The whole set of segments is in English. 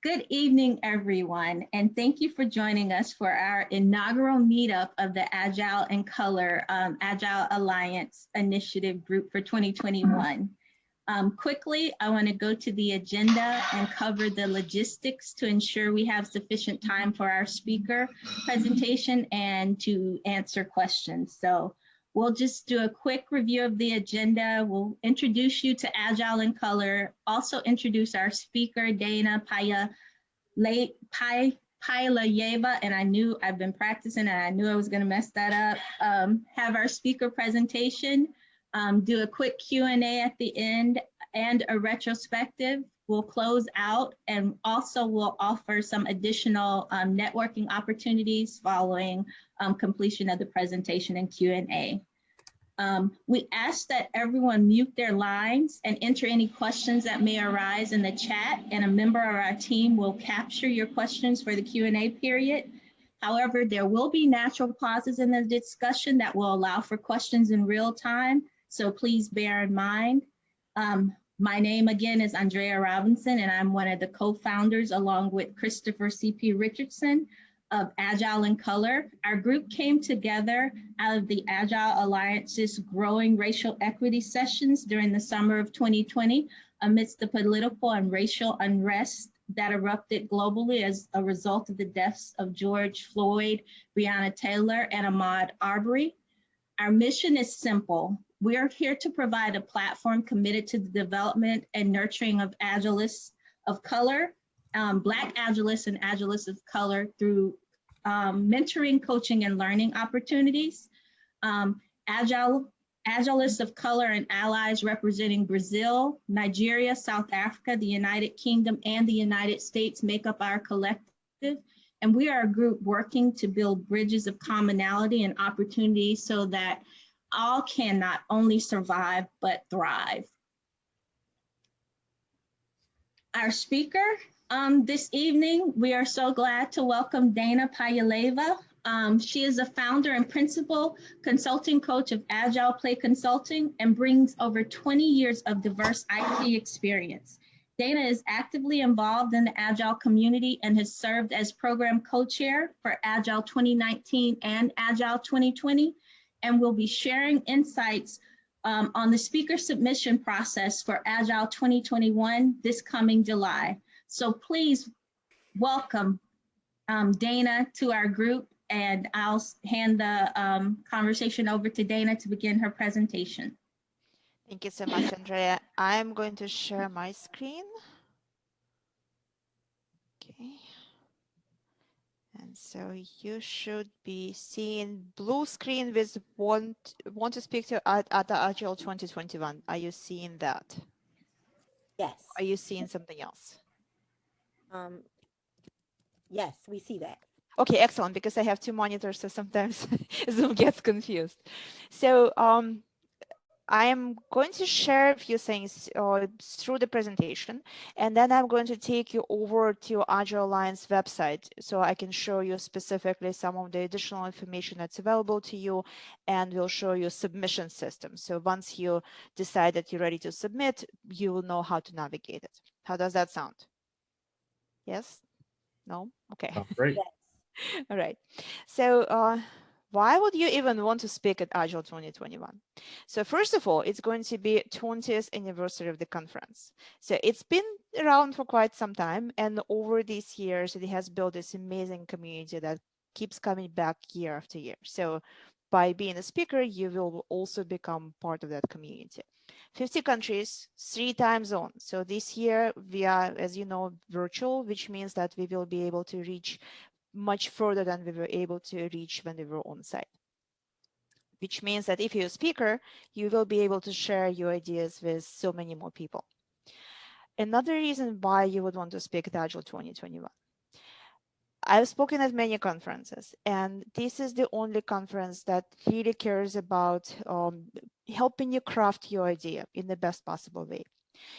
Good evening, everyone, and thank you for joining us for our inaugural meetup of the Agile and Color Agile Alliance Initiative Group for 2021. Quickly, I want to go to the agenda and cover the logistics to ensure we have sufficient time for our speaker presentation and to answer questions. So we'll just do a quick review of the agenda. We'll introduce you to Agile in Color, also introduce our speaker, Dana Pylayeva, and I've been practicing and I knew I was gonna mess that up. Have our speaker presentation, do a quick Q&A at the end and a retrospective. We'll close out and also we'll offer some additional networking opportunities following completion of the presentation and Q&A. We ask that everyone mute their lines and enter any questions that may arise in the chat, and a member of our team will capture your questions for the Q&A period. However, there will be natural pauses in the discussion that will allow for questions in real time, so please bear in mind. My name again is Andrea Robinson, and I'm one of the co-founders along with Christopher C.P. Richardson of Agile in Color. Our group came together out of the Agile Alliance's growing racial equity sessions during the summer of 2020 amidst the political and racial unrest that erupted globally as a result of the deaths of George Floyd, Breonna Taylor, and Ahmaud Arbery. Our mission is simple. We're here to provide a platform committed to the development and nurturing of Agilists of color, Black Agilists and Agilists of color through mentoring, coaching, and learning opportunities. Agilists of color and allies representing Brazil, Nigeria, South Africa, the United Kingdom, and the United States make up our collective. And we are a group working to build bridges of commonality and opportunity so that all can not only survive, but thrive. Our speaker this evening, we are so glad to welcome Dana Pylayeva. She is a founder and principal consulting coach of Agile Play Consulting and brings over 20 years of diverse IT experience. Dana is actively involved in the Agile community and has served as program co-chair for Agile 2019 and Agile 2020, and will be sharing insights on the speaker submission process for Agile 2021 this coming July. So please welcome Dana to our group, and I'll hand the conversation over to Dana to begin her presentation. Thank you so much, Andrea. I'm going to share my screen. Okay. And so you should be seeing blue screen with want to speak to at the Agile 2021. Are you seeing that? Yes. Are you seeing something else? Yes, we see that. Okay, excellent, because I have two monitors, so sometimes Zoom gets confused. So I am going to share a few things through the presentation, and then I'm going to take you over to Agile Alliance website so I can show you specifically some of the additional information that's available to you, and we'll show you submission system. So once you decide that you're ready to submit, you will know how to navigate it. How does that sound? Yes? No? Okay. Great. Yes. All right. So why would you even want to speak at Agile 2021? So first of all, it's going to be 20th anniversary of the conference. So it's been around for quite some time, and over these years, it has built this amazing community that keeps coming back year after year. So by being a speaker, you will also become part of that community. 50 countries, 3 time zones. So this year we are, as you know, virtual, which means that we will be able to reach much further than we were able to reach when we were on site. Which means that if you're a speaker, you will be able to share your ideas with so many more people. Another reason why you would want to speak at Agile 2021. I've spoken at many conferences, and this is the only conference that really cares about helping you craft your idea in the best possible way.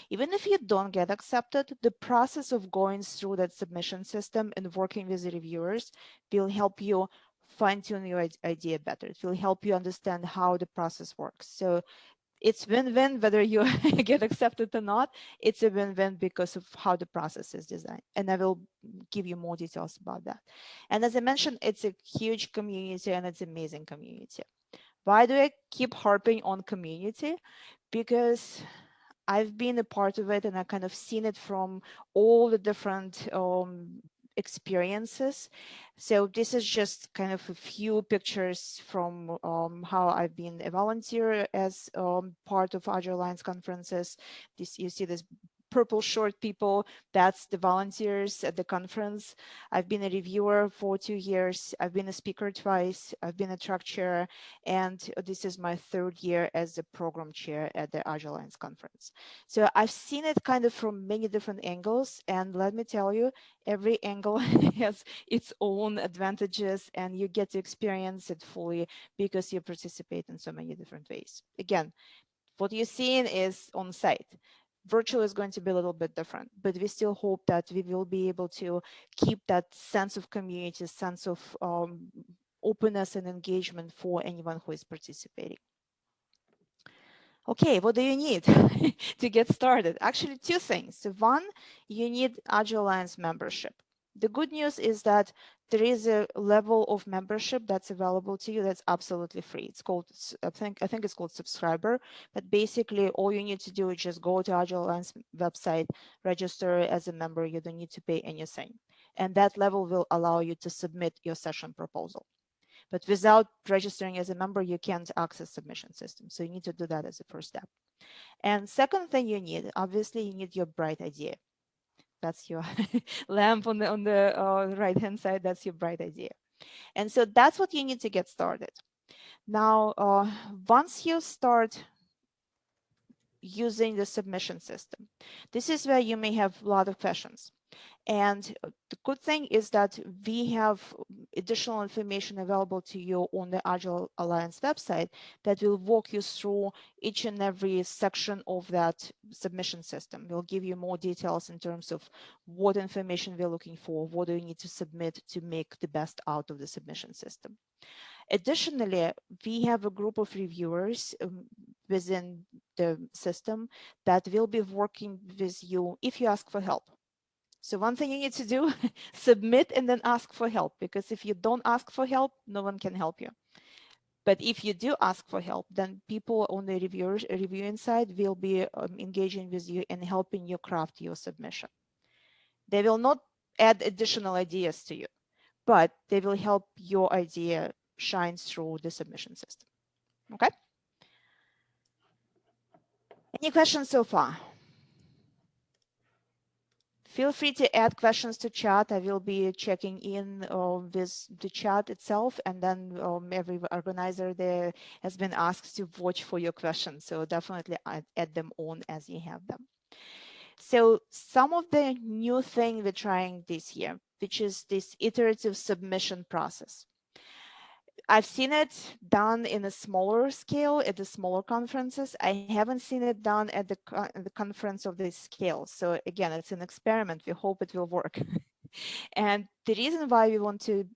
Even if you don't get accepted, the process of going through that submission system and working with the reviewers will help you fine-tune your idea better. It will help you understand how the process works. So It's win-win whether you get accepted or not. It's a win-win because of how the process is designed. And I will give you more details about that. And as I mentioned, it's a huge community and it's an amazing community. Why do I keep harping on community? Because I've been a part of it and I kind of seen it from all the different experiences. So this is just kind of a few pictures from how I've been a volunteer as part of Agile Alliance conferences. You see this purple short people, that's the volunteers at the conference. I've been a reviewer for 2 years. I've been a speaker twice. I've been a track chair, and this is my 3rd year as the program chair at the Agile Alliance conference. So I've seen it kind of from many different angles, and let me tell you, every angle has its own advantages, and you get to experience it fully because you participate in so many different ways. Again, what you're seeing is on site. Virtual is going to be a little bit different, but we still hope that we will be able to keep that sense of community, sense of openness and engagement for anyone who is participating. Okay, what do you need to get started? Actually, 2 things. So one, you need Agile Alliance membership. The good news is that there is a level of membership that's available to you that's absolutely free. It's called, I think it's called subscriber, but basically all you need to do is just go to Agile Alliance website, register as a member. You don't need to pay anything. And that level will allow you to submit your session proposal. But without registering as a member, you can't access submission system. So you need to do that as a first step. And second thing you need, obviously, you need your bright idea. That's your lamp on the right-hand side. That's your bright idea. And so that's what you need to get started. Now, once you start using the submission system, this is where you may have a lot of questions. And the good thing is that we have additional information available to you on the Agile Alliance website that will walk you through each and every section of that submission system. We'll give you more details in terms of what information we're looking for, what do you need to submit to make the best out of the submission system. Additionally, we have a group of reviewers within the system that will be working with you if you ask for help. So one thing you need to do, submit and then ask for help, because if you don't ask for help, no one can help you. But if you do ask for help, then people on the reviewing side will be engaging with you and helping you craft your submission. They will not add additional ideas to you, but they will help your idea shine through the submission system. Okay? Any questions so far? Feel free to add questions to chat. I will be checking in with the chat itself, and then every organizer there has been asked to watch for your questions. So definitely add them on as you have them. So some of the new thing we're trying this year, which is this iterative submission process. I've seen it done in a smaller scale at the smaller conferences. I haven't seen it done at the conference of this scale. So again, it's an experiment. We hope it will work. And the reason why we want to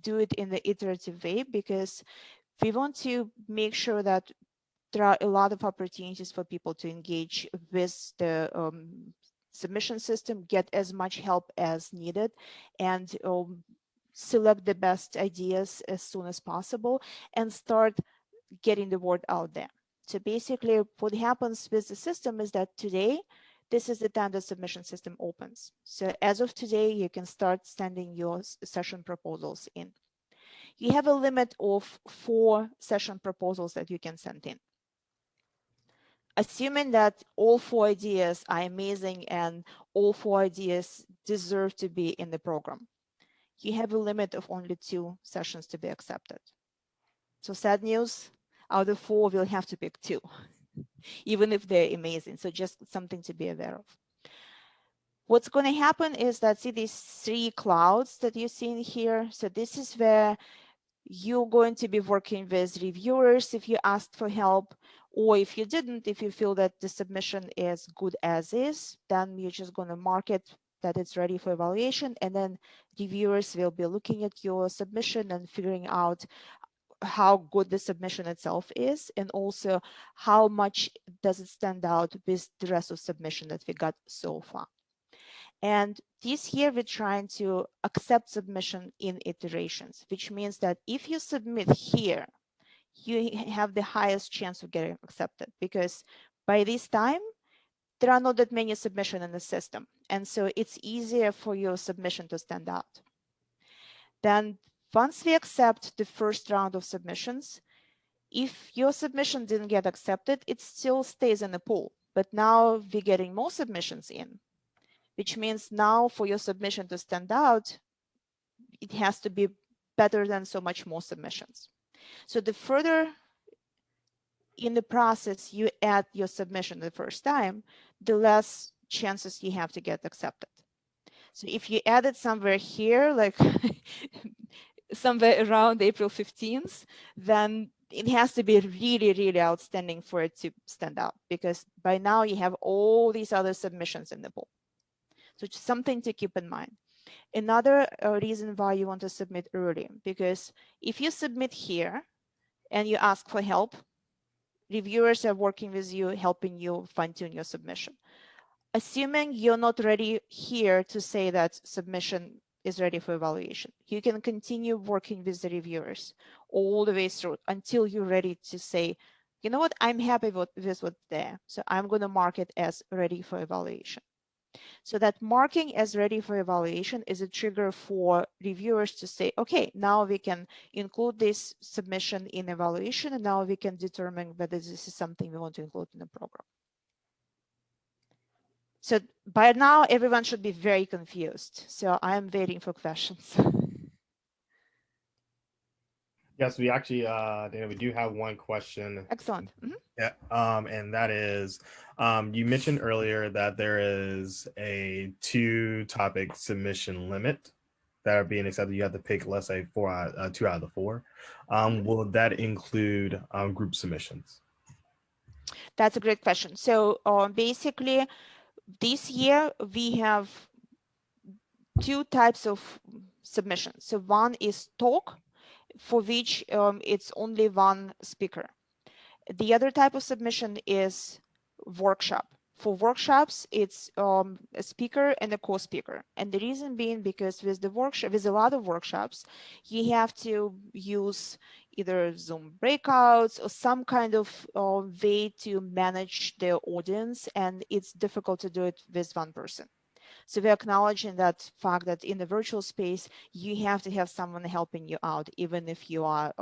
do it in the iterative way, because we want to make sure that there are a lot of opportunities for people to engage with the submission system, get as much help as needed, and select the best ideas as soon as possible and start getting the word out there. So basically what happens with the system is that today, this is the time the submission system opens. So as of today, you can start sending your session proposals in. You have a limit of 4 session proposals that you can send in. Assuming that all 4 ideas are amazing and all 4 ideas deserve to be in the program, you have a limit of only 2 sessions to be accepted. So sad news, out of 4, we'll have to pick 2, even if they're amazing. So just something to be aware of. What's going to happen is that, see these 3 clouds that you're seeing here? So this is where you're going to be working with reviewers if you asked for help, or if you didn't, if you feel that the submission is good as is, then you're just going to mark it that it's ready for evaluation, and then reviewers will be looking at your submission and figuring out how good the submission itself is, and also how much does it stand out with the rest of submission that we got so far. And this year we're trying to accept submission in iterations, which means that if you submit here, you have the highest chance of getting accepted, because by this time there are not that many submissions in the system, and so it's easier for your submission to stand out. Then once we accept the first round of submissions, if your submission didn't get accepted, it still stays in the pool, but now we're getting more submissions in, which means now for your submission to stand out, it has to be better than so much more submissions. So the further in the process you add your submission the first time, the less chances you have to get accepted. So if you add it somewhere here, like somewhere around April 15th, then it has to be really, really outstanding for it to stand out, because by now you have all these other submissions in the pool. So it's something to keep in mind. Another reason why you want to submit early, because if you submit here and you ask for help, reviewers are working with you, helping you fine-tune your submission. Assuming you're not ready here to say that submission is ready for evaluation, you can continue working with the reviewers all the way through until you're ready to say, you know what, I'm happy with what's there, so I'm going to mark it as ready for evaluation. So that marking as ready for evaluation is a trigger for reviewers to say, okay, now we can include this submission in evaluation, and now we can determine whether this is something we want to include in the program. So by now, everyone should be very confused. So I am waiting for questions. Yes, we actually, Dana, we do have one question. Excellent. Mm-hmm. Yeah, and that is, you mentioned earlier that there is a 2-topic submission limit that are being accepted. You have to pick, let's say, 2 out of the 4. Will that include group submissions? That's a great question. So basically, this year we have 2 types of submissions. So one is talk, for which it's only one speaker. The other type of submission is workshop. For workshops, it's a speaker and a co-speaker. And the reason being because with a lot of workshops, you have to use either Zoom breakouts or some kind of way to manage the audience, and it's difficult to do it with one person. So we're acknowledging that fact that in the virtual space, you have to have someone helping you out, even if you are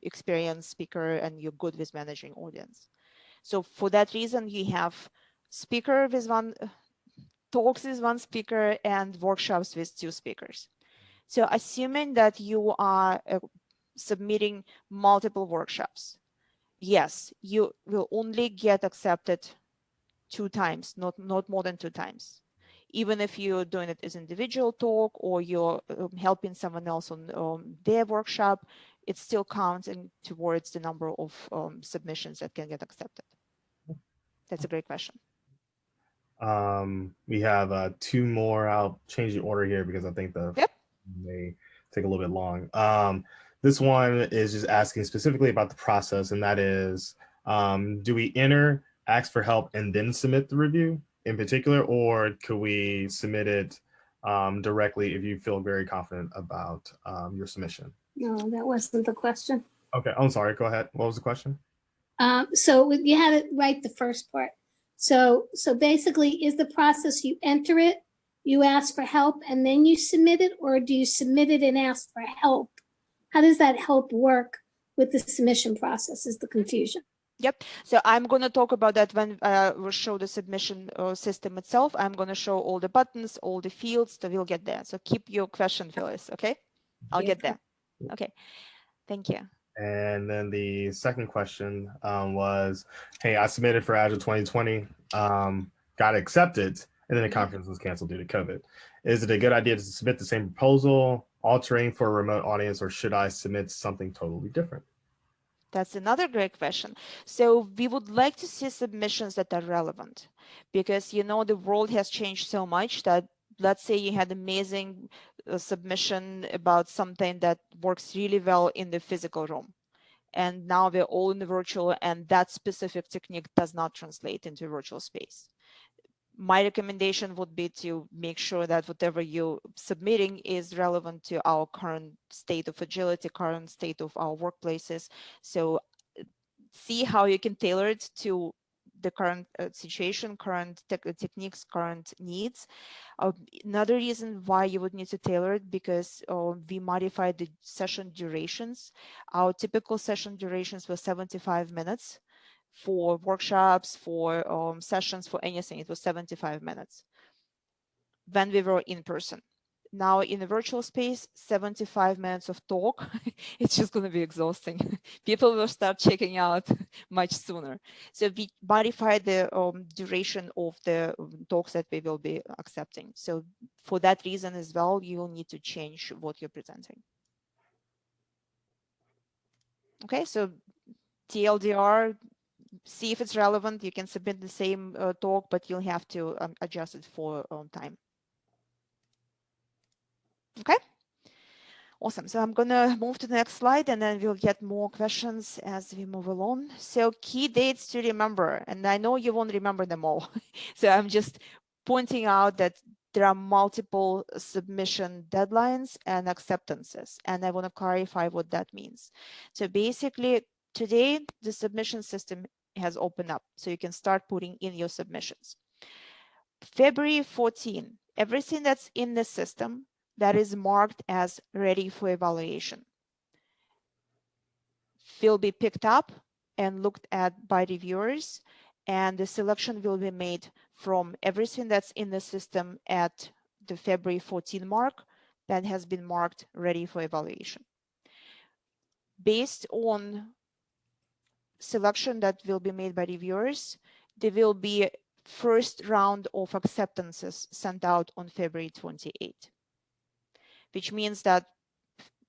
experienced speaker and you're good with managing audience. So for that reason, you have speaker with one, talks with one speaker, and workshops with 2 speakers. So assuming that you are submitting multiple workshops, yes, you will only get accepted 2 times, not more than 2 times. Even if you're doing it as individual talk or you're helping someone else on their workshop, it still counts towards the number of submissions that can get accepted. That's a great question. We have 2 more. I'll change the order here because I think may take a little bit long. This one is just asking specifically about the process, and that is, do we enter, ask for help, and then submit the review in particular, or could we submit it directly if you feel very confident about your submission? No, that wasn't the question. Okay, I'm sorry. Go ahead. What was the question? So you had it right the first part. So basically, is the process you enter it, you ask for help, and then you submit it, or do you submit it and ask for help? How does that help work with the submission process is the confusion. Yep. So I'm going to talk about that when we'll show the submission system itself. I'm going to show all the buttons, all the fields, so we'll get there. So keep your question, Phyllis, okay? I'll get there. Okay. Thank you. And then the second question was, hey, I submitted for Agile 2020, got accepted, and then the conference was canceled due to COVID. Is it a good idea to submit the same proposal, altering for a remote audience, or should I submit something totally different? That's another great question. So we would like to see submissions that are relevant, because, you know, the world has changed so much that, let's say you had amazing a submission about something that works really well in the physical room. And now we're all in the virtual, and that specific technique does not translate into virtual space. My recommendation would be to make sure that whatever you're submitting is relevant to our current state of agility, current state of our workplaces. So see how you can tailor it to the current situation, current techniques, current needs. Another reason why you would need to tailor it, because we modified the session durations. Our typical session durations were 75 minutes. For workshops, for sessions, for anything, it was 75 minutes when we were in person. Now in a virtual space, 75 minutes of talk, it's just going to be exhausting. People will start checking out much sooner. So we modified the duration of the talks that we will be accepting. So for that reason as well, you'll need to change what you're presenting. Okay, so TLDR, see if it's relevant. You can submit the same talk, but you'll have to adjust it for time. Okay. Awesome. So I'm going to move to the next slide, and then we'll get more questions as we move along. So key dates to remember, and I know you won't remember them all. So I'm just pointing out that there are multiple submission deadlines and acceptances, and I want to clarify what that means. So basically, today, the submission system has opened up, so you can start putting in your submissions. February 14, everything that's in the system that is marked as ready for evaluation will be picked up and looked at by reviewers, and the selection will be made from everything that's in the system at the February 14 mark that has been marked ready for evaluation. Based on selection that will be made by reviewers, there will be first round of acceptances sent out on February 28, which means that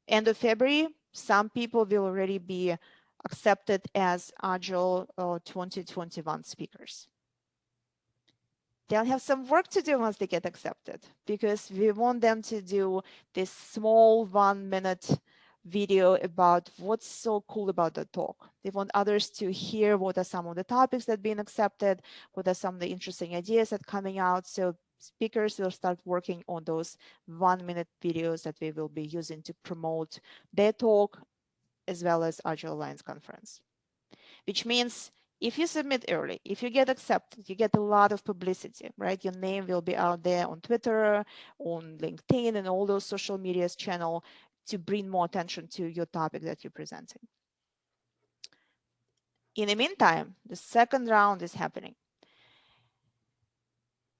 end of February, some people will already be accepted as Agile 2021 speakers. They'll have some work to do once they get accepted, because we want them to do this small 1-minute video about what's so cool about the talk. They want others to hear what are some of the topics that have been accepted, what are some of the interesting ideas that are coming out. So speakers will start working on those 1-minute videos that we will be using to promote their talk as well as Agile Alliance conference, which means if you submit early, if you get accepted, you get a lot of publicity, right? Your name will be out there on Twitter, on LinkedIn, and all those social medias channel to bring more attention to your topic that you're presenting. In the meantime, the second round is happening.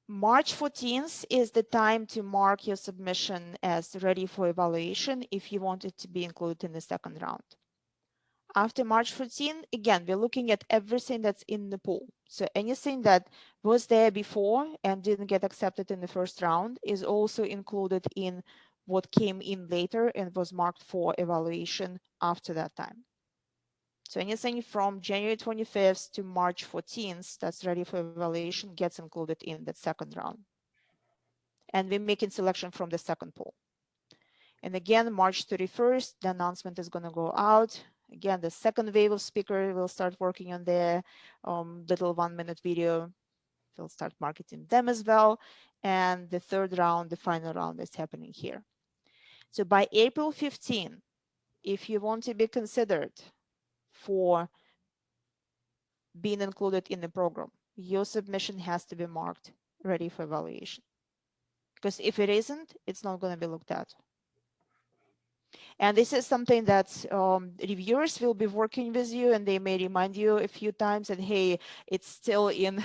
March 14th is the time to mark your submission as ready for evaluation if you want it to be included in the second round. After March 14, again, we're looking at everything that's in the pool. So anything that was there before and didn't get accepted in the first round is also included in what came in later and was marked for evaluation after that time. So anything from January 25th to March 14th that's ready for evaluation gets included in that second round. And we're making selection from the second pool. And again, March 31st, the announcement is going to go out. Again, the second wave of speakers will start working on their little 1-minute video. We'll start marketing them as well. And the third round, the final round, is happening here. So by April 15, if you want to be considered for being included in the program, your submission has to be marked ready for evaluation. Because if it isn't, it's not going to be looked at. And this is something that reviewers will be working with you, and they may remind you a few times that, hey, it's still in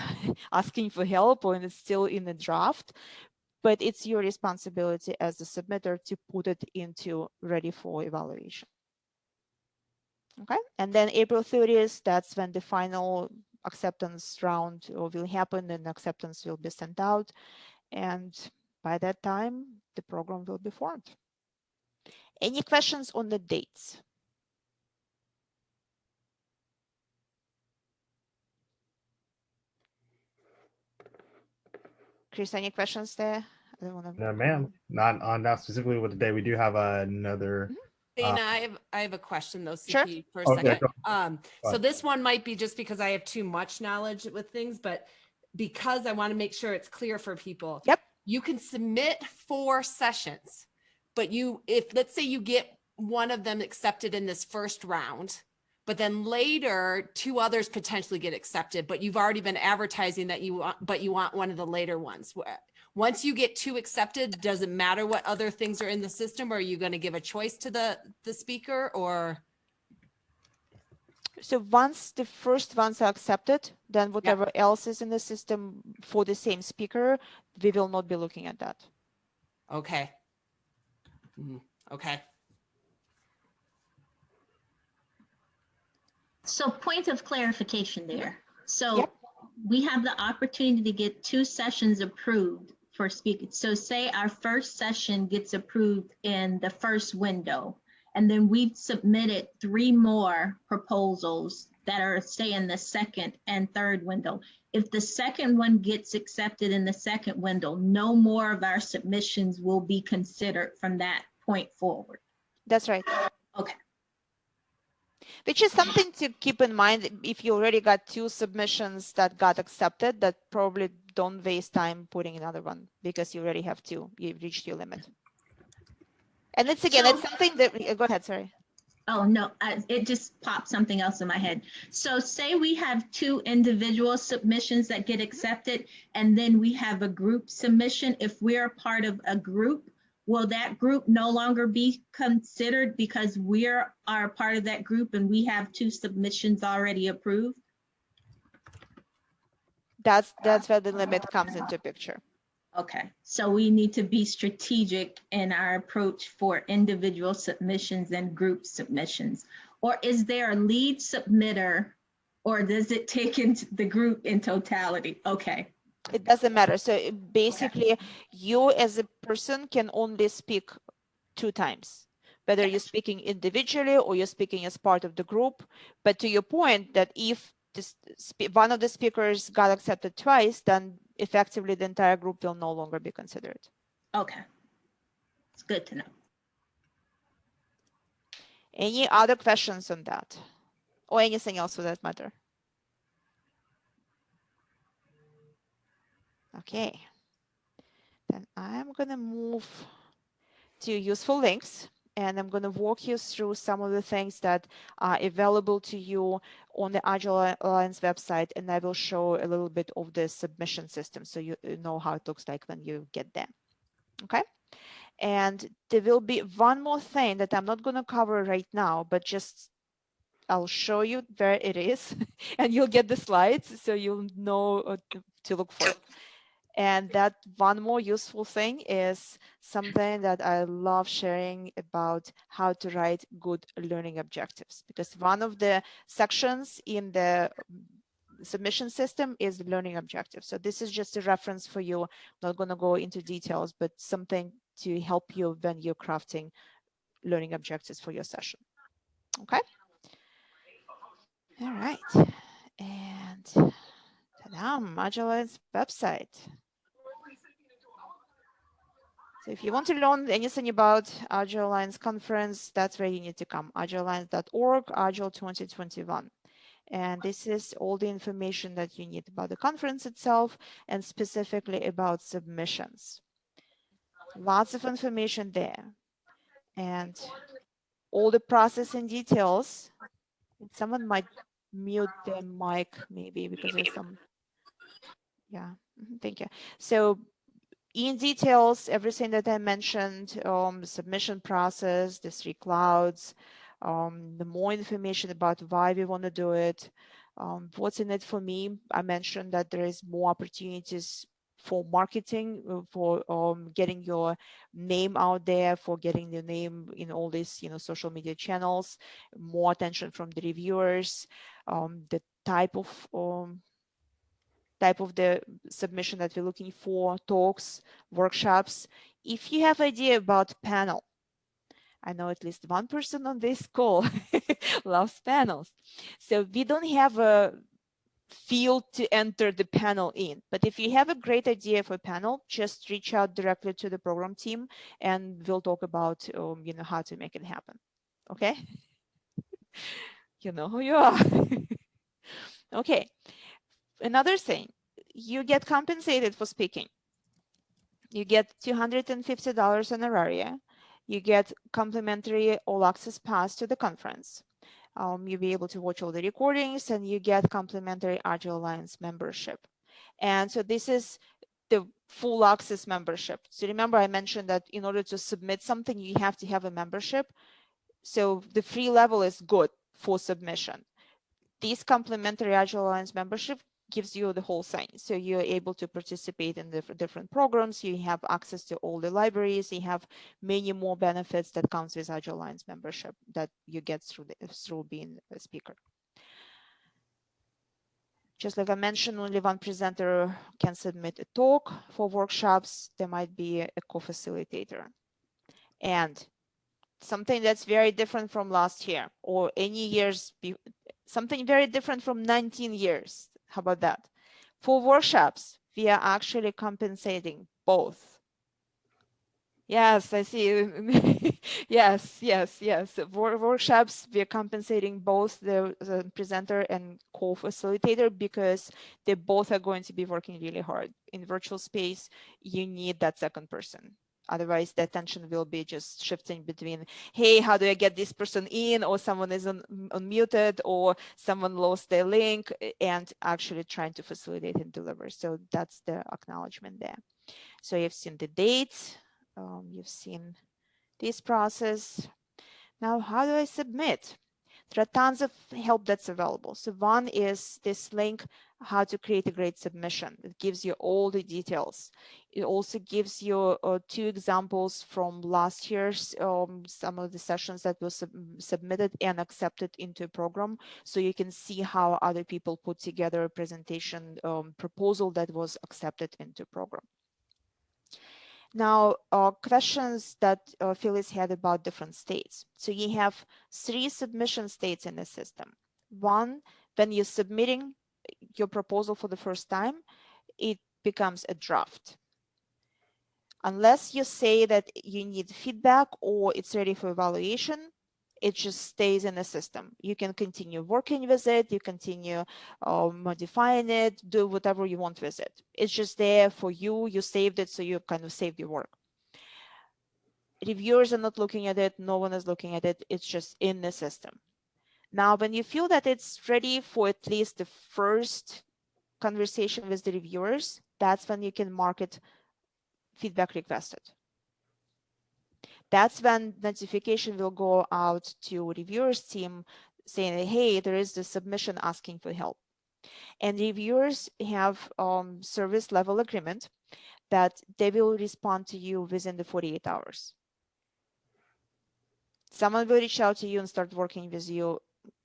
asking for help, or it's still in the draft, but it's your responsibility as the submitter to put it into ready for evaluation. Okay, and then April 30th, that's when the final acceptance round will happen, and acceptance will be sent out. And by that time, the program will be formed. Any questions on the dates? Chris, any questions there? No, ma'am, not specifically with today. We do have another. Dana, I have a question though, CP, Sure. for a Okay, second. So this one might be just because I have too much knowledge with things, but because I want to make sure it's clear for people. Yep. You can submit 4 sessions, but if let's say you get one of them accepted in this first round, but then later 2 others potentially get accepted, but you've already been advertising that you want one of the later ones. Once you get 2 accepted, does it matter what other things are in the system? Or are you going to give a choice to the speaker, or? So once the first ones are accepted, then whatever else is in the system for the same speaker, we will not be looking at that. Okay. Okay. So point of clarification there. So Yep. we have the opportunity to get 2 sessions approved for speaking. So say our first session gets approved in the first window, and then we've submitted 3 more proposals that are, say, in the second and third window. If the second one gets accepted in the second window, no more of our submissions will be considered from that point forward. That's right. Okay. Which is something to keep in mind. If you already got 2 submissions that got accepted, that probably don't waste time putting another one, because you already have 2. You've reached your limit. And it's again, it's something that, go ahead, sorry. Oh, no, it just popped something else in my head. So say we have 2 individual submissions that get accepted, and then we have a group submission. If we're part of a group, will that group no longer be considered because we are part of that group and we have 2 submissions already approved? That's where the limit comes into picture. Okay, so we need to be strategic in our approach for individual submissions and group submissions. Or is there a lead submitter, or does it take into the group in totality? Okay. It doesn't matter. So basically, you as a person can only speak 2 times, whether you're speaking individually or you're speaking as part of the group. But to your point, that if one of the speakers got accepted twice, then effectively the entire group will no longer be considered. Okay, it's good to know. Any other questions on that, or anything else for that matter? Okay, then I'm gonna move to useful links, and I'm gonna walk you through some of the things that are available to you on the Agile Alliance website, and I will show a little bit of the submission system so you know how it looks like when you get there. Okay, and there will be one more thing that I'm not going to cover right now, but just I'll show you where it is and you'll get the slides so you'll know to look for it. And that one more useful thing is something that I love sharing about how to write good learning objectives, because one of the sections in the submission system is the learning objectives. So this is just a reference for you. I'm not going to go into details, but something to help you when you're crafting learning objectives for your session. Okay. All right. And ta-da, Agile Alliance website. So if you want to learn anything about Agile Alliance conference, that's where you need to come. agilealliance.org, Agile 2021. And this is all the information that you need about the conference itself and specifically about submissions. Lots of information there. And all the process and details. Someone might mute their mic maybe because there's some, yeah, thank you. So in details, everything that I mentioned, the submission process, the 3 clouds, the more information about why we want to do it, what's in it for me. I mentioned that there is more opportunities for marketing, for getting your name out there, for getting your name in all these, social media channels, more attention from the reviewers, the type of the submission that we're looking for, talks, workshops. If you have idea about panel, I know at least one person on this call loves panels. So we don't have a field to enter the panel in. But if you have a great idea for a panel, just reach out directly to the program team and we'll talk about how to make it happen. Okay? You know who you are. Okay. Another thing, you get compensated for speaking. You get $250 honoraria. You get complimentary all access pass to the conference. You'll be able to watch all the recordings and you get complimentary Agile Alliance membership. And so this is the full access membership. So remember I mentioned that in order to submit something, you have to have a membership. So the free level is good for submission. This complimentary Agile Alliance membership gives you the whole thing. So you're able to participate in the different programs. You have access to all the libraries. You have many more benefits that comes with Agile Alliance membership that you get through being a speaker. Just like I mentioned, only one presenter can submit a talk. For workshops, there might be a co-facilitator. And something that's very different from last year or any years, something very different from 19 years. How about that? For workshops, we are actually compensating both. Yes, I see. Yes. For workshops, we are compensating both the presenter and co-facilitator because they both are going to be working really hard. In virtual space, you need that second person. Otherwise, the attention will be just shifting between, hey, how do I get this person in? Or someone is unmuted, or someone lost their link, and actually trying to facilitate and deliver. So that's the acknowledgement there. So you've seen the dates, you've seen this process. Now, how do I submit? There are tons of help that's available. So one is this link, how to create a great submission. It gives you all the details. It also gives you 2 examples from last year's, some of the sessions that were submitted and accepted into a program. So you can see how other people put together a presentation proposal that was accepted into a program. Now, questions that Phyllis had about different states. So you have 3 submission states in the system. One, when you're submitting your proposal for the first time, it becomes a draft. Unless you say that you need feedback or it's ready for evaluation, it just stays in the system. You can continue working with it, you continue modifying it, do whatever you want with it. It's just there for you, you saved it, so you kind of saved your work. Reviewers are not looking at it, no one is looking at it, it's just in the system. Now, when you feel that it's ready for at least the first conversation with the reviewers, that's when you can mark it feedback requested. That's when notification will go out to reviewers team saying, hey, there is the submission asking for help. And reviewers have service level agreement that they will respond to you within the 48 hours. Someone will reach out to you and start working with you,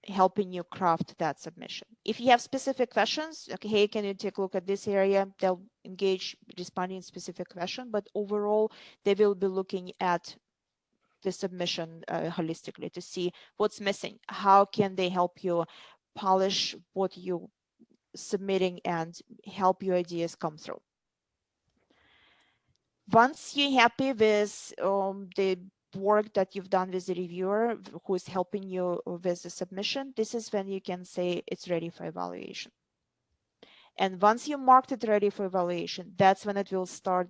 helping you craft that submission. If you have specific questions, okay, hey, can you take a look at this area? They'll engage responding to specific question, but overall, they will be looking at the submission holistically to see what's missing. How can they help you polish what you're submitting and help your ideas come through? Once you're happy with the work that you've done with the reviewer who is helping you with the submission, this is when you can say it's ready for evaluation. And once you marked it ready for evaluation, that's when it will start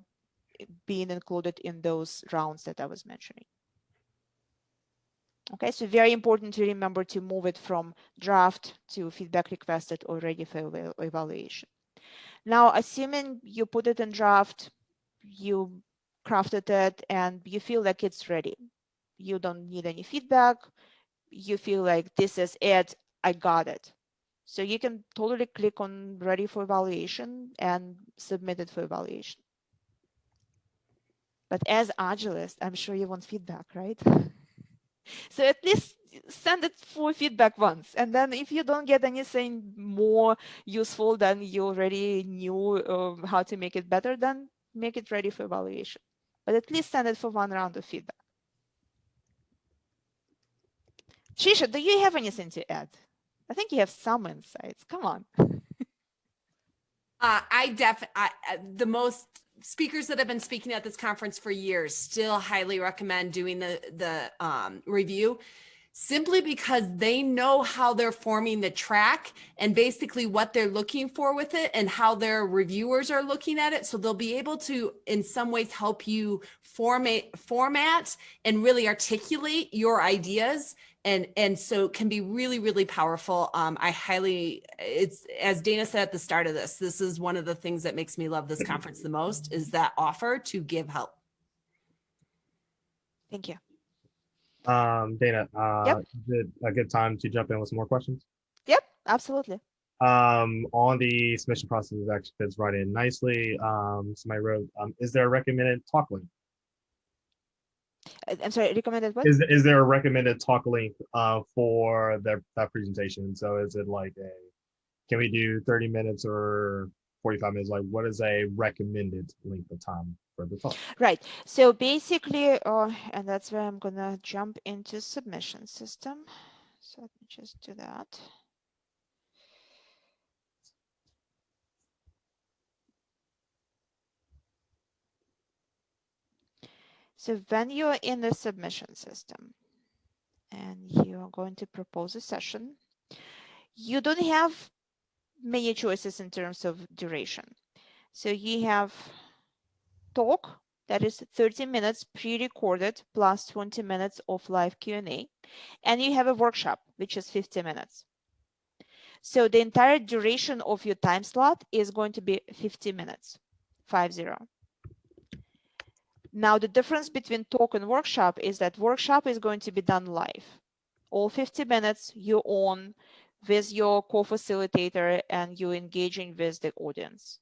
being included in those rounds that I was mentioning. Okay, so very important to remember to move it from draft to feedback requested or ready for evaluation. Now, assuming you put it in draft, you crafted it and you feel like it's ready. You don't need any feedback. You feel like this is it, I got it. So you can totally click on ready for evaluation and submit it for evaluation. But as Agilist, I'm sure you want feedback, right? So at least send it for feedback once. And then if you don't get anything more useful than you already knew how to make it better, then make it ready for evaluation. But at least send it for 1 round of feedback. Trisha, do you have anything to add? I think you have some insights. Come on. The most speakers that have been speaking at this conference for years still highly recommend doing the review, simply because they know how they're forming the track and basically what they're looking for with it and how their reviewers are looking at it. So they'll be able to, in some ways, help you format and really articulate your ideas. And so it can be really, really powerful. It's, as Dana said at the start of this is one of the things that makes me love this conference the most, is that offer to give help. Thank you. Dana, Yep. is it a good time to jump in with some more questions? Yep, absolutely. On the submission process, it actually fits right in nicely. Somebody wrote, is there a recommended talk link? I'm sorry, recommended what? Is there a recommended talk link for that presentation? So is it like can we do 30 minutes or 45 minutes? Like, what is a recommended length of time for the talk? Right. So basically, and that's where I'm gonna jump into submission system. So let me just do that. So when you're in the submission system and you're going to propose a session, you don't have many choices in terms of duration. So you have talk, that is 30 minutes pre-recorded plus 20 minutes of live Q&A. And you have a workshop, which is 50 minutes. So the entire duration of your time slot is going to be 50 minutes, 50. Now, the difference between talk and workshop is that workshop is going to be done live. All 50 minutes you're on with your co-facilitator and you're engaging with the audience.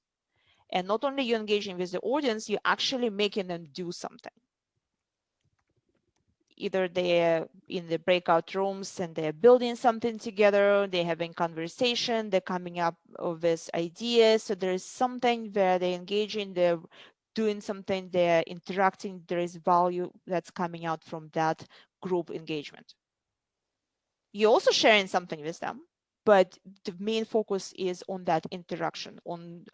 And not only you're engaging with the audience, you're actually making them do something. Either they're in the breakout rooms and they're building something together, they're having conversation, they're coming up with ideas. So there is something where they're engaging, they're doing something, they're interacting, there is value that's coming out from that group engagement. You're also sharing something with them, but the main focus is on that interaction, on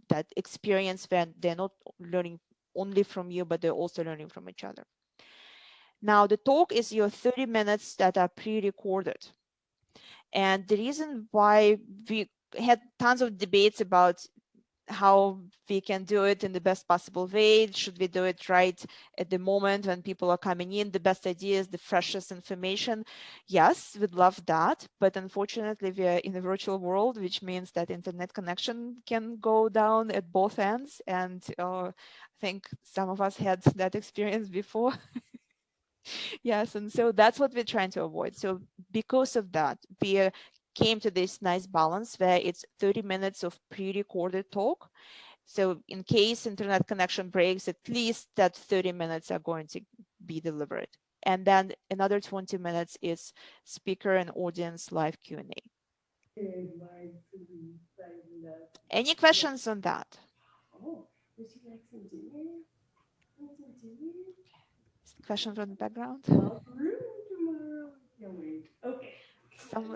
that experience when they're not learning only from you, but they're also learning from each other. Now, the talk is your 30 minutes that are pre-recorded. And the reason why we had tons of debates about how we can do it in the best possible way. Should we do it right at the moment when people are coming in, the best ideas, the freshest information? Yes, we'd love that. But unfortunately, we are in a virtual world, which means that internet connection can go down at both ends. And I think some of us had that experience before. Yes, and so that's what we're trying to avoid. So because of that, we came to this nice balance where it's 30 minutes of pre-recorded talk. So in case internet connection breaks, at least that 30 minutes are going to be delivered. And then another 20 minutes is speaker and audience live Q&A. Any questions on that? Question from the background?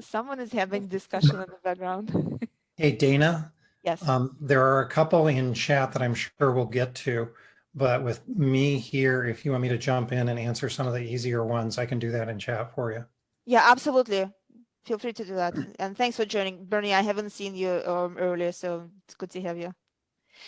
Someone is having discussion in the background. Hey, Dana. Yes. There are a couple in chat that I'm sure we'll get to, but with me here, if you want me to jump in and answer some of the easier ones, I can do that in chat for you. Yeah, absolutely. Feel free to do that. And thanks for joining. Bernie, I haven't seen you earlier, so it's good to have you.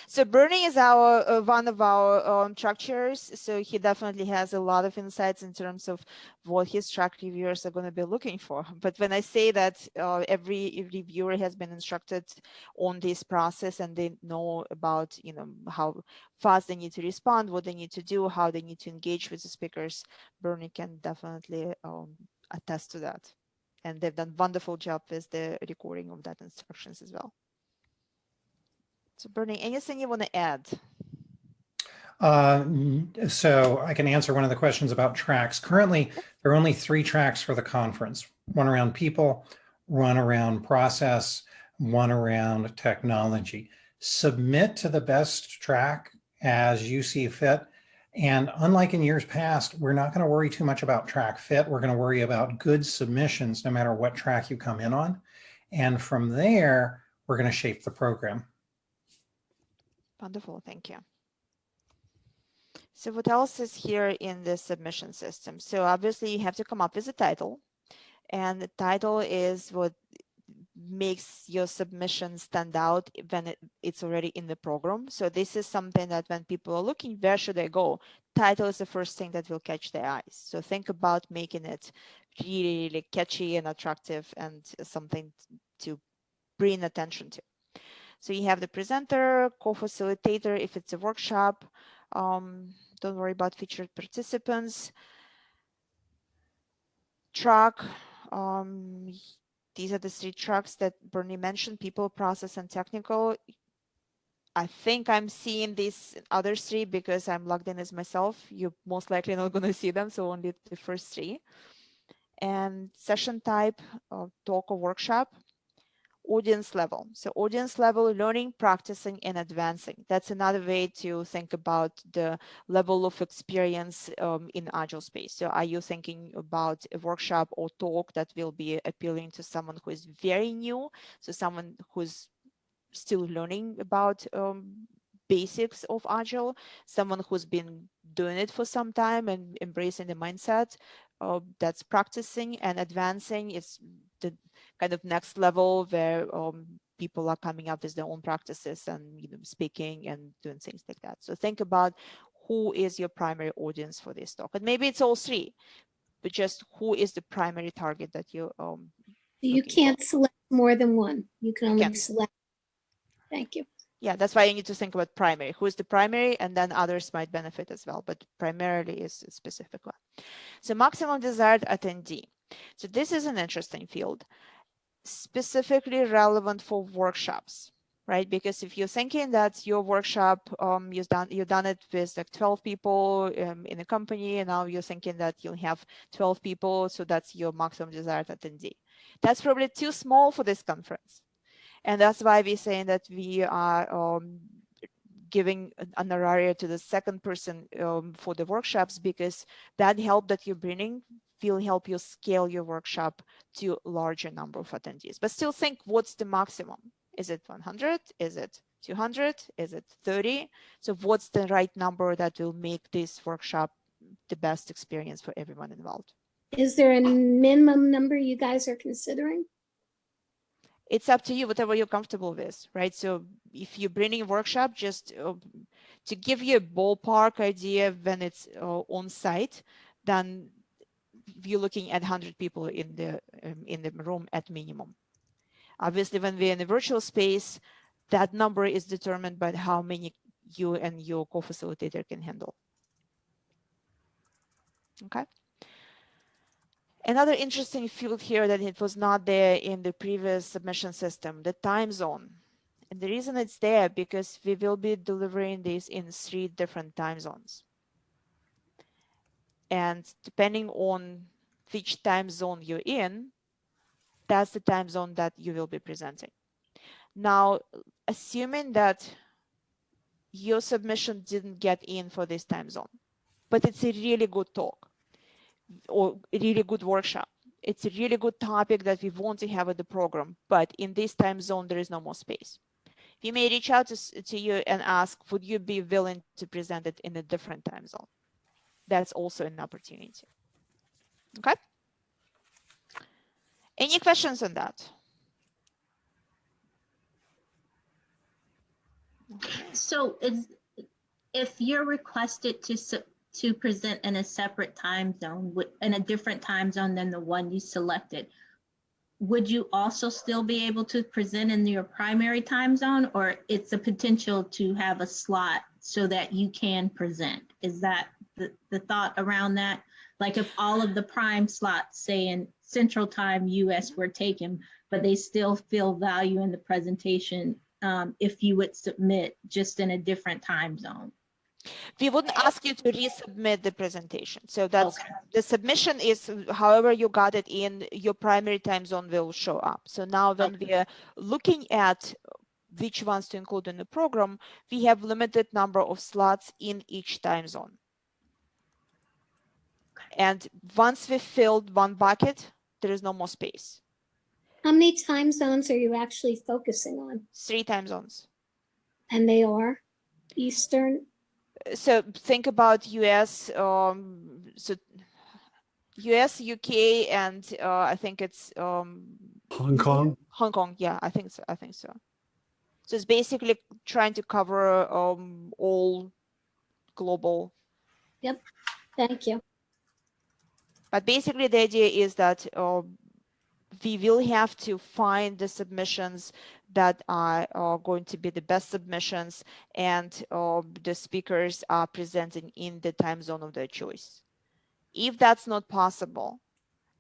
So Bernie is our one of our track chairs, so he definitely has a lot of insights in terms of what his track reviewers are going to be looking for. But when I say that every reviewer has been instructed on this process and they know about, you know, how fast they need to respond, what they need to do, how they need to engage with the speakers, Bernie can definitely attest to that. And they've done a wonderful job with the recording of that instructions as well. So Bernie, anything you want to add? So I can answer one of the questions about tracks. Currently, there are only 3 tracks for the conference. One around people, one around process, one around technology. Submit to the best track as you see fit. And unlike in years past, we're not going to worry too much about track fit. We're going to worry about good submissions no matter what track you come in on. And from there, we're going to shape the program. Wonderful, thank you. So what else is here in the submission system? So obviously you have to come up with a title, and the title is what makes your submission stand out when it's already in the program. So this is something that when people are looking, where should I go? Title is the first thing that will catch their eyes. So think about making it really, really catchy and attractive and something to bring attention to. So you have the presenter, co-facilitator if it's a workshop. Don't worry about featured participants. Track. These are the 3 tracks that Bernie mentioned: people, process, and technical. I think I'm seeing these other 3 because I'm logged in as myself. You're most likely not going to see them, so only the first 3. And session type, talk or workshop. Audience level. So audience level, learning, practicing, and advancing. That's another way to think about the level of experience in Agile space. So are you thinking about a workshop or talk that will be appealing to someone who is very new? So someone who's still learning about basics of Agile, someone who's been doing it for some time and embracing the mindset that's practicing, and advancing is the kind of next level where people are coming up with their own practices and speaking and doing things like that. So think about who is your primary audience for this talk, and maybe it's all 3, but just who is the primary target that you You can't select more than one. You can only select. Thank you. Yeah, that's why you need to think about primary. Who is the primary, and then others might benefit as well, but primarily is a specific one. So maximum desired attendee. So this is an interesting field, specifically relevant for workshops, right? Because if you're thinking that your workshop, you've done it with like 12 people in a company, and now you're thinking that you'll have 12 people, so that's your maximum desired attendee. That's probably too small for this conference. And that's why we're saying that we are giving an honoraria to the second person for the workshops, because that help that you're bringing will help you scale your workshop to a larger number of attendees. But still think, what's the maximum? Is it 100? Is it 200? Is it 30? So what's the right number that will make this workshop the best experience for everyone involved? Is there a minimum number you guys are considering? It's up to you, whatever you're comfortable with, right? So if you're bringing a workshop, just to give you a ballpark idea when it's on site, then you're looking at 100 people in the room at minimum. Obviously, when we're in a virtual space, that number is determined by how many you and your co-facilitator can handle. Okay. Another interesting field here that it was not there in the previous submission system, the time zone. And the reason it's there, because we will be delivering this in 3 different time zones. And depending on which time zone you're in, that's the time zone that you will be presenting. Now, assuming that your submission didn't get in for this time zone, but it's a really good talk or a really good workshop, it's a really good topic that we want to have at the program, but in this time zone, there is no more space. We may reach out to you and ask, would you be willing to present it in a different time zone? That's also an opportunity. Okay. Any questions on that? Okay. So if you're requested to present in a separate time zone, in a different time zone than the one you selected, would you also still be able to present in your primary time zone, or it's a potential to have a slot so that you can present? Is that the thought around that? Like if all of the prime slots, say in Central Time US, were taken, but they still feel value in the presentation if you would submit just in a different time zone? We wouldn't ask you to resubmit the presentation. So that's okay. The submission is however you got it in, your primary time zone will show up. So now when we are looking at which ones to include in the program, we have limited number of slots in each time zone. And once we filled one bucket, there is no more space. How many time zones are you actually focusing on? 3 time zones. And they are? Eastern. So think about US, so US, UK, and I think it's Hong Kong. Hong Kong. Yeah, I think so. I think so. So it's basically trying to cover all global. Yep. Thank you. But basically, the idea is that we will have to find the submissions that are going to be the best submissions, and the speakers are presenting in the time zone of their choice. If that's not possible,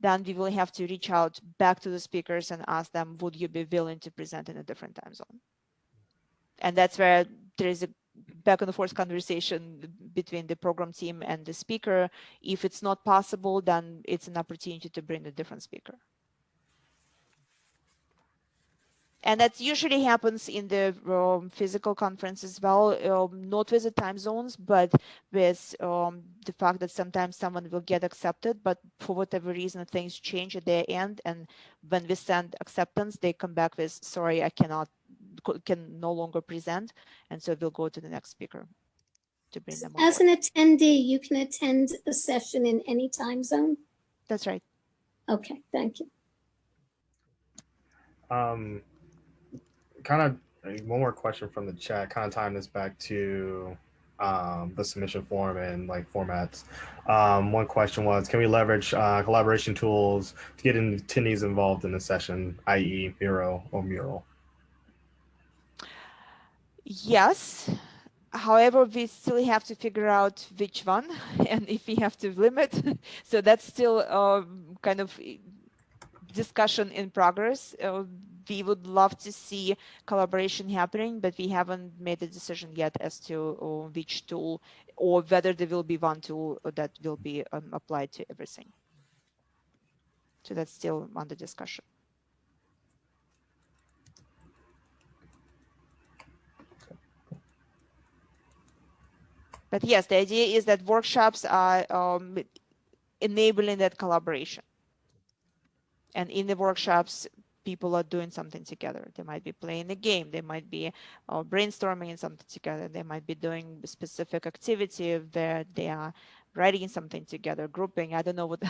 then we will have to reach out back to the speakers and ask them, would you be willing to present in a different time zone? And that's where there is a back and forth conversation between the program team and the speaker. If it's not possible, then it's an opportunity to bring a different speaker. And that usually happens in the physical conference as well, not with the time zones, but with the fact that sometimes someone will get accepted, but for whatever reason, things change at their end. And when we send acceptance, they come back with, sorry, I can no longer present. And so we'll go to the next speaker to bring them on As board. an attendee, you can attend a session in any time zone? That's right. Okay, thank you. Kind of one more question from the chat, kind of tying this back to the submission form and like formats. One question was, can we leverage collaboration tools to get attendees involved in the session, i.e. Miro or Mural? Yes. However, we still have to figure out which one and if we have to limit. So that's still kind of discussion in progress. We would love to see collaboration happening, but we haven't made a decision yet as to which tool or whether there will be one tool that will be applied to everything. So that's still under discussion. But yes, the idea is that workshops are enabling that collaboration. And in the workshops, people are doing something together. They might be playing a game. They might be brainstorming in something together. They might be doing a specific activity where they are writing something together, grouping. I don't know what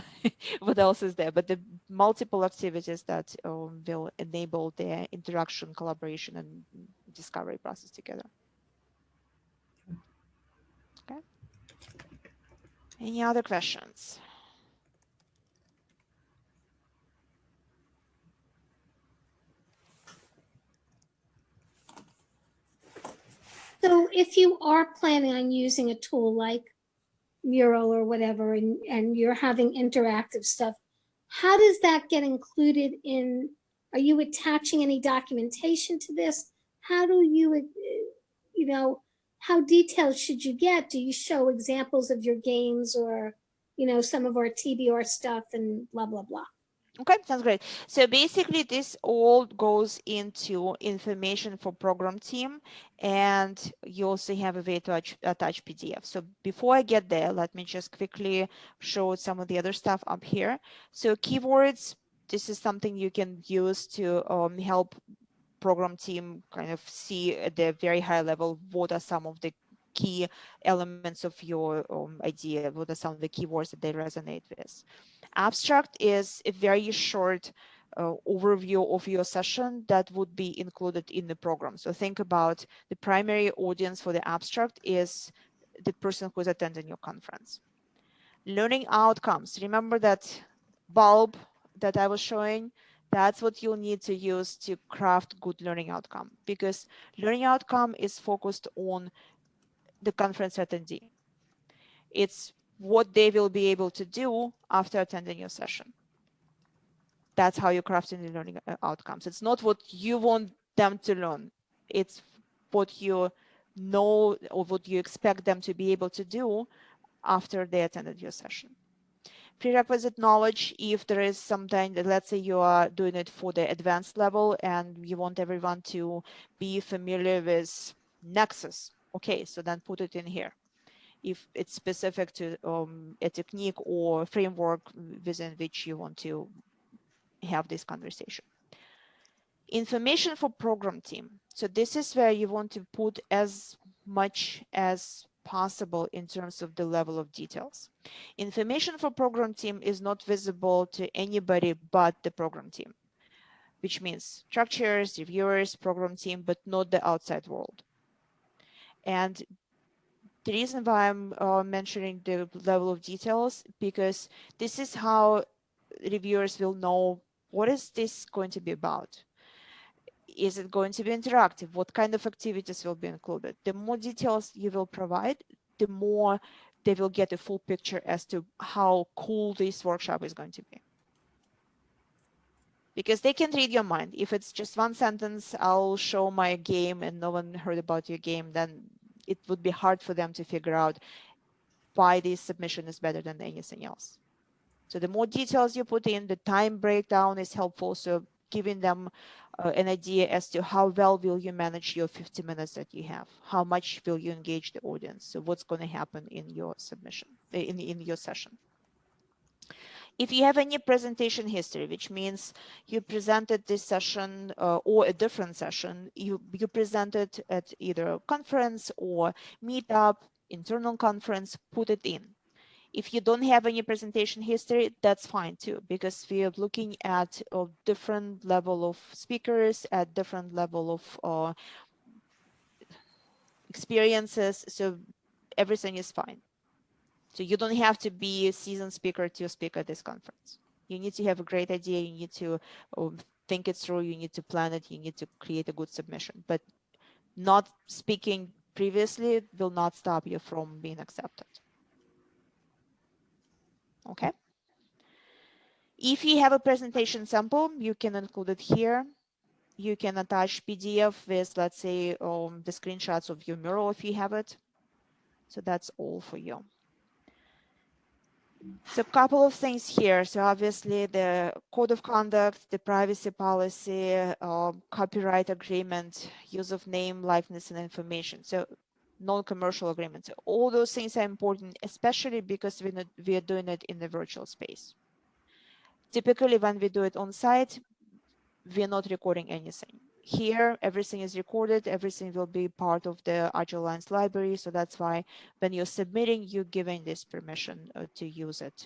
what else is there, but the multiple activities that will enable their interaction, collaboration, and discovery process together. Okay. Any other questions? So if you are planning on using a tool like Mural or whatever, and you're having interactive stuff, how does that get included in, are you attaching any documentation to this? How do you, you know, how detailed should you get? Do you show examples of your games or, you know, some of our TBR stuff and blah, blah, blah? Okay, sounds great. So basically this all goes into information for program team, and you also have a way to attach PDF. So before I get there, let me just quickly show some of the other stuff up here. So keywords, this is something you can use to help program team kind of see at the very high level what are some of the key elements of your idea, what are some of the keywords that they resonate with. Abstract is a very short overview of your session that would be included in the program. So think about the primary audience for the abstract is the person who's attending your conference. Learning outcomes, remember that bulb that I was showing? That's what you'll need to use to craft good learning outcome, because learning outcome is focused on the conference attendee. It's what they will be able to do after attending your session. That's how you're crafting the learning outcomes. It's not what you want them to learn. It's what you know or what you expect them to be able to do after they attended your session. Prerequisite knowledge, if there is something that, let's say you are doing it for the advanced level and you want everyone to be familiar with Nexus. Okay, so then put it in here. If it's specific to a technique or framework within which you want to have this conversation. Information for program team. So this is where you want to put as much as possible in terms of the level of details. Information for program team is not visible to anybody but the program team, which means structures, reviewers, program team, but not the outside world. And the reason why I'm mentioning the level of details, because this is how reviewers will know what is this going to be about. Is it going to be interactive? What kind of activities will be included? The more details you will provide, the more they will get a full picture as to how cool this workshop is going to be. Because they can read your mind. If it's just one sentence, I'll show my game and no one heard about your game, then it would be hard for them to figure out why this submission is better than anything else. So the more details you put in, the time breakdown is helpful. So giving them an idea as to how well will you manage your 50 minutes that you have, how much will you engage the audience, so what's going to happen in your submission, in your session. If you have any presentation history, which means you presented this session or a different session, you presented at either a conference or meetup, internal conference, put it in. If you don't have any presentation history, that's fine too, because we are looking at a different level of speakers, at different level of experiences, so everything is fine. So you don't have to be a seasoned speaker to speak at this conference. You need to have a great idea, you need to think it through, you need to plan it, you need to create a good submission. But not speaking previously will not stop you from being accepted. Okay. If you have a presentation sample, you can include it here. You can attach PDF with, let's say, the screenshots of your mural if you have it. So that's all for you. So a couple of things here. So obviously the code of conduct, the privacy policy, copyright agreement, use of name, likeness, and information. So non-commercial agreements. All those things are important, especially because we are doing it in the virtual space. Typically, when we do it on site, we're not recording anything. Here, everything is recorded, everything will be part of the Agile Alliance library. So that's why when you're submitting, you're giving this permission to use it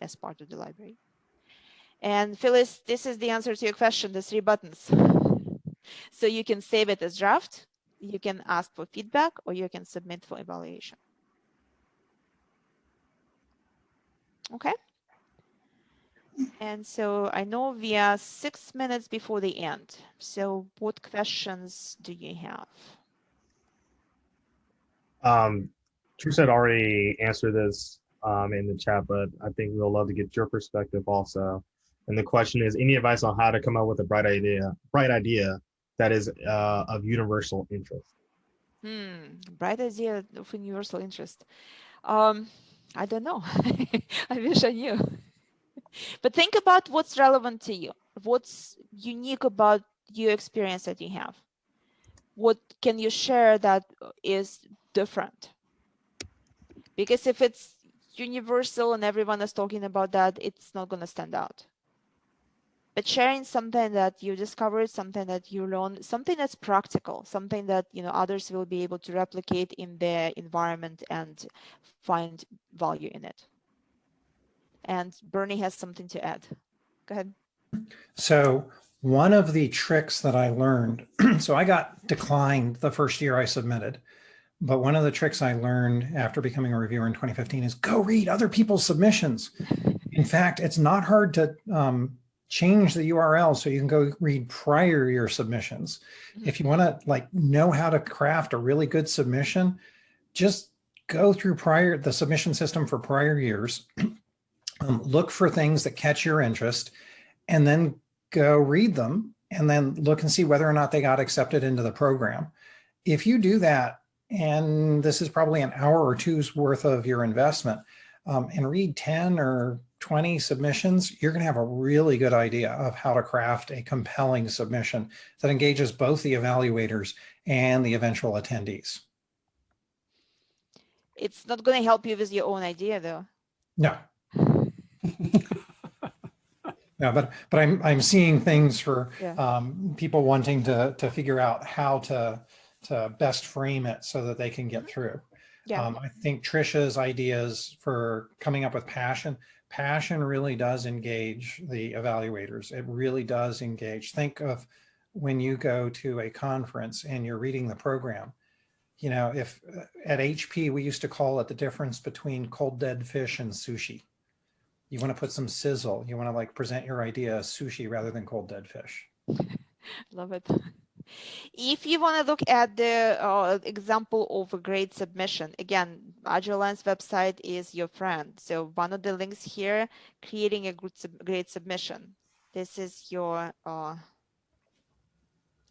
as part of the library. And Phyllis, this is the answer to your question, the 3 buttons. So you can save it as draft, you can ask for feedback, or you can submit for evaluation. Okay. And so I know we are 6 minutes before the end. So what questions do you have? Teresa already answered this in the chat, but I think we'll love to get your perspective also. And the question is, any advice on how to come up with a bright idea that is of universal interest? Bright idea of universal interest. I don't know. I wish I knew. But think about what's relevant to you. What's unique about your experience that you have? What can you share that is different? Because if it's universal and everyone is talking about that, it's not going to stand out. But sharing something that you discovered, something that you learned, something that's practical, something that others will be able to replicate in their environment and find value in it. And Bernie has something to add. Go ahead. So one of the tricks that I learned, so I got declined the first year I submitted, but one of the tricks I learned after becoming a reviewer in 2015 is go read other people's submissions. In fact, it's not hard to change the URL so you can go read prior year submissions. If you want to know how to craft a really good submission, just go through the submission system for prior years. Look for things that catch your interest, and then go read them, and then look and see whether or not they got accepted into the program. If you do that, and this is probably an hour or two's worth of your investment, and read 10 or 20 submissions, you're going to have a really good idea of how to craft a compelling submission that engages both the evaluators and the eventual attendees. It's not going to help you with your own idea, though. No. Yeah, but I'm seeing things for people wanting to figure out how to to best frame it so that they can get through. Yeah. I think Trisha's ideas for coming up with passion really does engage the evaluators. It really does engage. Think of when you go to a conference and you're reading the program. You know, if at HP, we used to call it the difference between cold dead fish and sushi. You want to put some sizzle. You want to like present your idea as sushi rather than cold dead fish. Love it. If you want to look at the example of a great submission, again, Agile Alliance website is your friend. So one of the links here, creating a great submission. This is your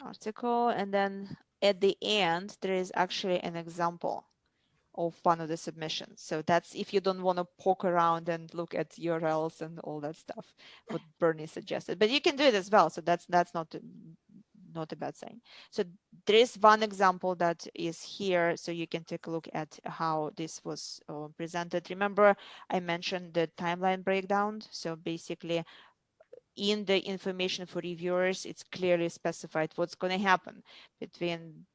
article. And then at the end, there is actually an example of one of the submissions. So that's if you don't want to poke around and look at URLs and all that stuff, what Bernie suggested. But you can do it as well. So that's not a bad thing. So there is one example that is here, so you can take a look at how this was presented. Remember, I mentioned the timeline breakdown. So basically, in the information for reviewers, it's clearly specified what's going to happen between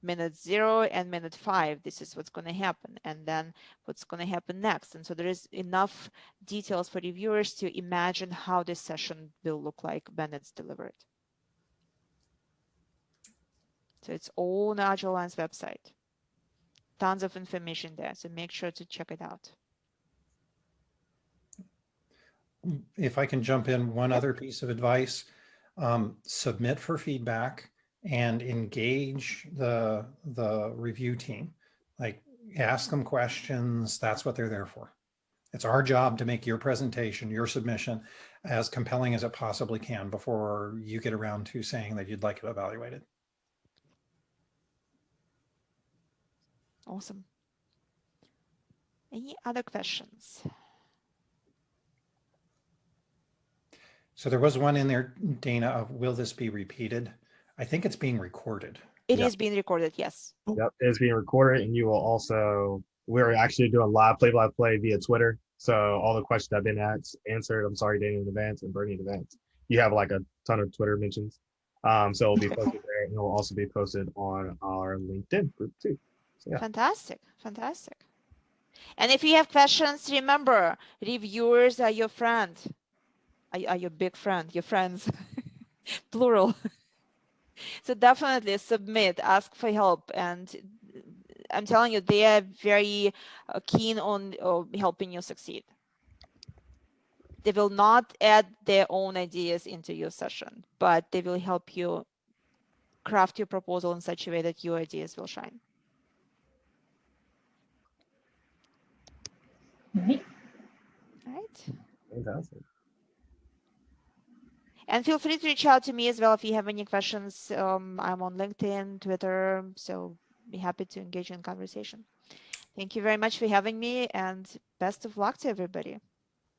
minute 0 and minute 5. This is what's going to happen, and then what's going to happen next. And so there is enough details for reviewers to imagine how this session will look like when it's delivered. So it's all on the Agile Alliance website. Tons of information there, so make sure to check it out. If I can jump in, one other piece of advice, submit for feedback and engage the review team. Like, ask them questions. That's what they're there for. It's our job to make your presentation, your submission, as compelling as it possibly can before you get around to saying that you'd like it evaluated. Awesome. Any other questions? So there was one in there, Dana, of will this be repeated? I think it's being recorded. It Yep. is being recorded, yes. Yep, it's being recorded, and you will also, we're actually doing live play-by-play via Twitter. So all the questions that have been answered, I'm sorry, Dana in advance and Bernie in advance. You have like a ton of Twitter mentions. So it'll be posted there, and it will also be posted on our LinkedIn group too. So, yeah. Fantastic, fantastic. And if you have questions, remember, reviewers are your friend. Are your big friend, your friends, plural. So definitely submit, ask for help. And I'm telling you, they are very keen on helping you succeed. They will not add their own ideas into your session, but they will help you craft your proposal in such a way that your ideas will shine. Right. All right. Fantastic. And feel free to reach out to me as well if you have any questions. I'm on LinkedIn, Twitter, so be happy to engage in conversation. Thank you very much for having me, and best of luck to everybody.